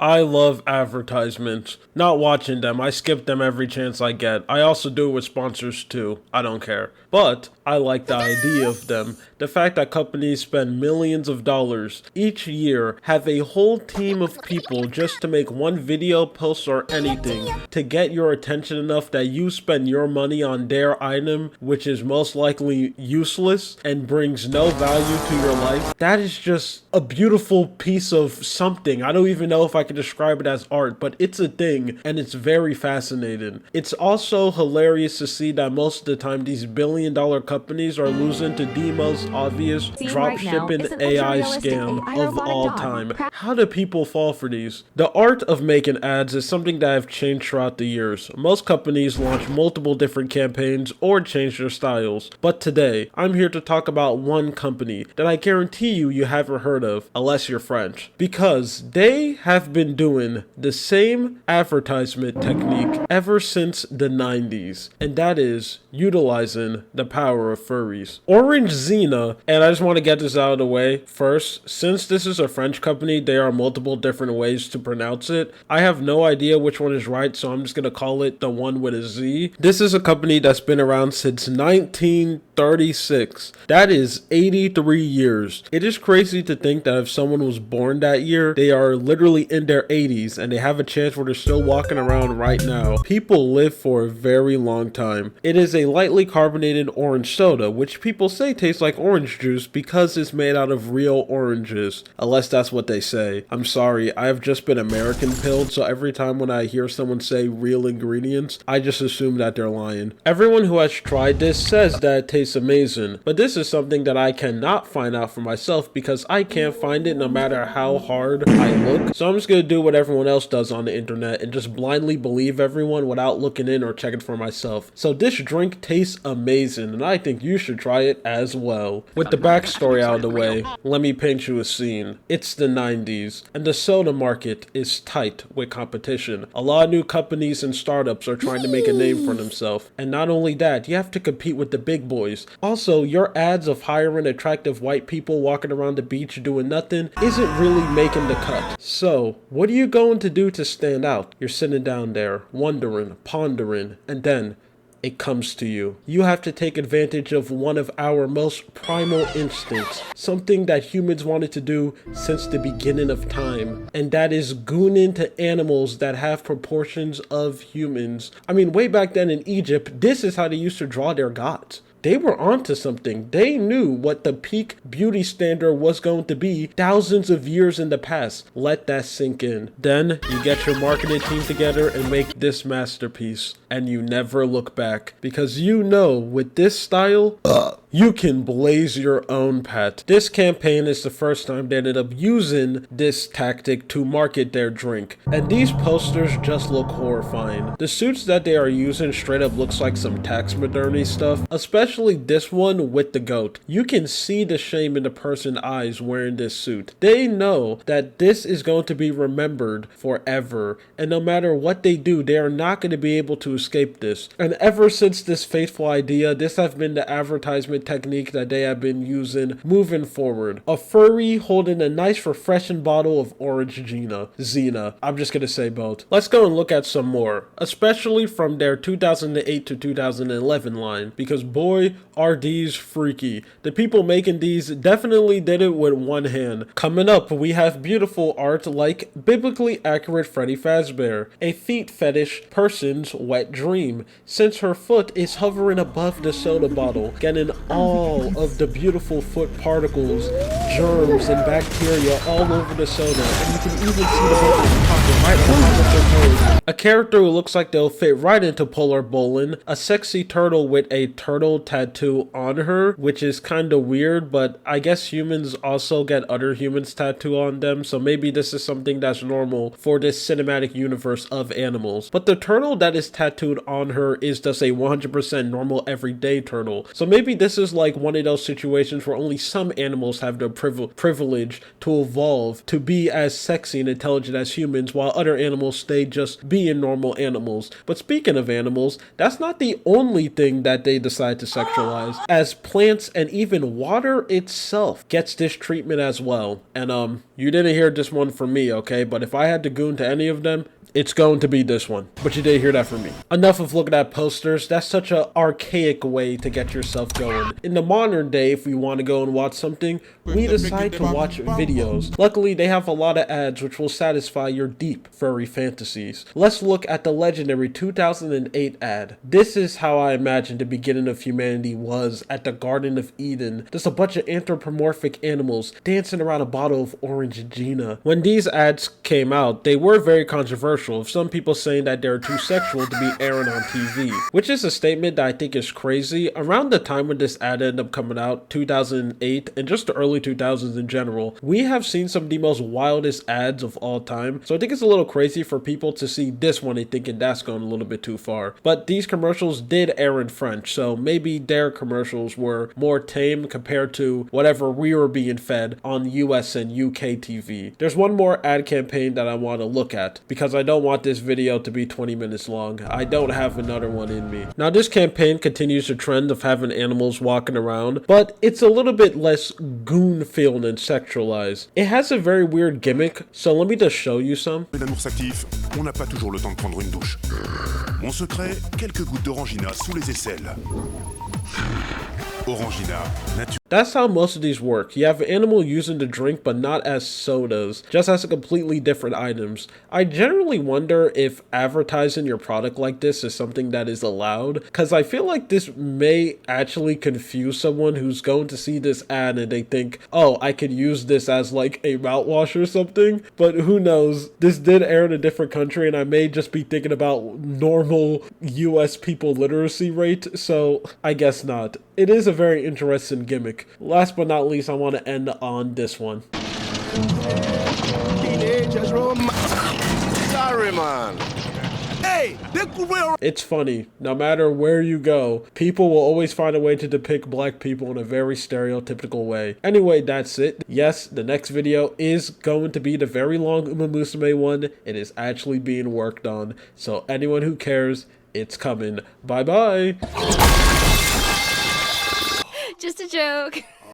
I love advertisements. Not watching them, I skip them every chance I get. I also do it with sponsors too. I don't care. But I like the idea of them. The fact that companies spend millions of dollars each year, have a whole team of people just to make one video, post, or anything to get your attention enough that you spend your money on their item, which is most likely useless and brings no value to your life. That is just a beautiful piece of something. I don't even know if I can describe it as art, but it's a thing and it's very fascinating. It's also hilarious to see that most of the time these billion-dollar companies are losing to the most obvious dropshipping AI scam of all time. How do people fall for these? The art of making ads is something that have changed throughout the years. Most companies launch multiple different campaigns or change their styles, but today I'm here to talk about one company that I guarantee you haven't heard of unless you're French, because they have been doing the same advertisement technique ever since the 90s, and that is utilizing the power of furries. Orange Xena, and I just want to get this out of the way first, since this is a French company, there are multiple different ways to pronounce it. I have no idea which one is right, so I'm just going to call it the one with a Z. This is a company that's been around since 1936. That is 83 years. It is crazy to think that if someone was born that year, they are literally in their 80s and they have a chance where they're still walking around right now. People live for a very long time. It is a lightly carbonated orange soda, which people say tastes like orange juice because it's made out of real oranges. Unless that's what they say. I'm sorry, I have just been American pilled, so every time when I hear someone say real ingredients, I just assume that they're lying. Everyone who has tried this says that it tastes amazing, but this is something that I cannot find out for myself because I can't find it no matter how hard I look. So I'm just gonna do what everyone else does on the internet and just blindly believe everyone without looking in or checking for myself. So this drink tastes amazing and I think you should try it as well. With the backstory out of the way, let me paint you a scene. It's the 90s and the soda market is tight with competition. A lot of new companies and startups are trying to make a name for themselves, and not only that, you have to compete with the big boys. Also, your ads of hiring attractive white people walking around the beach doing nothing isn't really making the cut. So, what are you going to do to stand out? You're sitting down there, wondering, pondering, and then it comes to you. You have to take advantage of one of our most primal instincts, something that humans wanted to do since the beginning of time, and that is goon into animals that have proportions of humans. I mean, way back then in Egypt, this is how they used to draw their gods. They were onto something. They knew what the peak beauty standard was going to be thousands of years in the past. Let that sink in. Then you get your marketing team together and make this masterpiece. And you never look back. Because you know, with this style, you can blaze your own path. This campaign is the first time they ended up using this tactic to market their drink. And these posters just look horrifying. The suits that they are using straight up looks like some taxidermy stuff, especially this one with the goat. You can see the shame in the person's eyes wearing this suit. They know that this is going to be remembered forever, and no matter what they do, they are not going to be able to escape this. And ever since this fateful idea, this has been the advertisement technique that they have been using moving forward. A furry holding a nice refreshing bottle of orange Xena. I'm just gonna say both. Let's go and look at some more, especially from their 2008 to 2011 line, because boy are these freaky. The people making these definitely did it with one hand. Coming up, we have beautiful art like biblically accurate Freddy Fazbear, a feet fetish person's wet dream, since her foot is hovering above the soda bottle, getting all of the beautiful foot particles, germs, and bacteria all over the soda, and you can even see the bubbles popping right on top of their toes. A character who looks like they'll fit right into Polar Bowling, a sexy turtle with a turtle tattoo on her, which is kinda weird, but I guess humans also get other humans tattoo on them, so maybe this is something that's normal for this cinematic universe of animals. But the turtle that is tattooed on her is just a 100% normal everyday turtle, so maybe this is like one of those situations where only some animals have the privilege to evolve to be as sexy and intelligent as humans, while other animals stay just being normal animals. But speaking of animals, that's not the only thing that they decide to sexualize, as plants and even water itself gets this treatment as well. And you didn't hear this one from me, okay? But if I had to goon to any of them, it's going to be this one. But you did hear that from me. Enough of looking at posters. That's such an archaic way to get yourself going. In the modern day, if we want to go and watch something, we decide to watch videos. Luckily, they have a lot of ads which will satisfy your deep furry fantasies. Let's look at the legendary 2008 ad. This is how I imagine the beginning of humanity was at the Garden of Eden. Just a bunch of anthropomorphic animals dancing around a bottle of Orangina. When these ads came out, they were very controversial, with some people saying that they're too sexual to be airing on TV, which is a statement that I think is crazy. Around the time when this ad ended up coming out, 2008, and just the early 2000s in general, we have seen some of the most wildest ads of all time, so I think it's a little crazy for people to see this one and thinking that's going a little bit too far. But these commercials did air in French, so maybe their commercials were more tame compared to whatever we were being fed on US and UK TV. There's one more ad campaign that I want to look at, because I don't want this video to be 20 minutes long. I don't have another one in me. Now, this campaign continues the trend of having animals walking around, but it's a little bit less goon-filled and sexualized. It has a very weird gimmick, so let me just show you some. L'amour s'active, on n'a pas toujours le temps de prendre une douche. Mon secret, quelques gouttes d'orangina sous les aisselles. Orangina, nature. That's how most of these work. You have an animal using the drink, but not as sodas, just as a completely different items. I generally wonder if advertising your product like this is something that is allowed, because I feel like this may actually confuse someone who's going to see this ad and they think, oh, I could use this as like a mouthwash or something, but who knows. This did air in a different country, and I may just be thinking about normal US people literacy rate, so I guess not. It is a very interesting gimmick. Last but not least, I want to end on this one. Sorry, man. Hey, it's funny. No matter where you go, people will always find a way to depict black people in a very stereotypical way. Anyway, that's it. Yes, the next video is going to be the very long Uma Musume one. It is actually being worked on. So anyone who cares, it's coming. Bye-bye. Just a joke.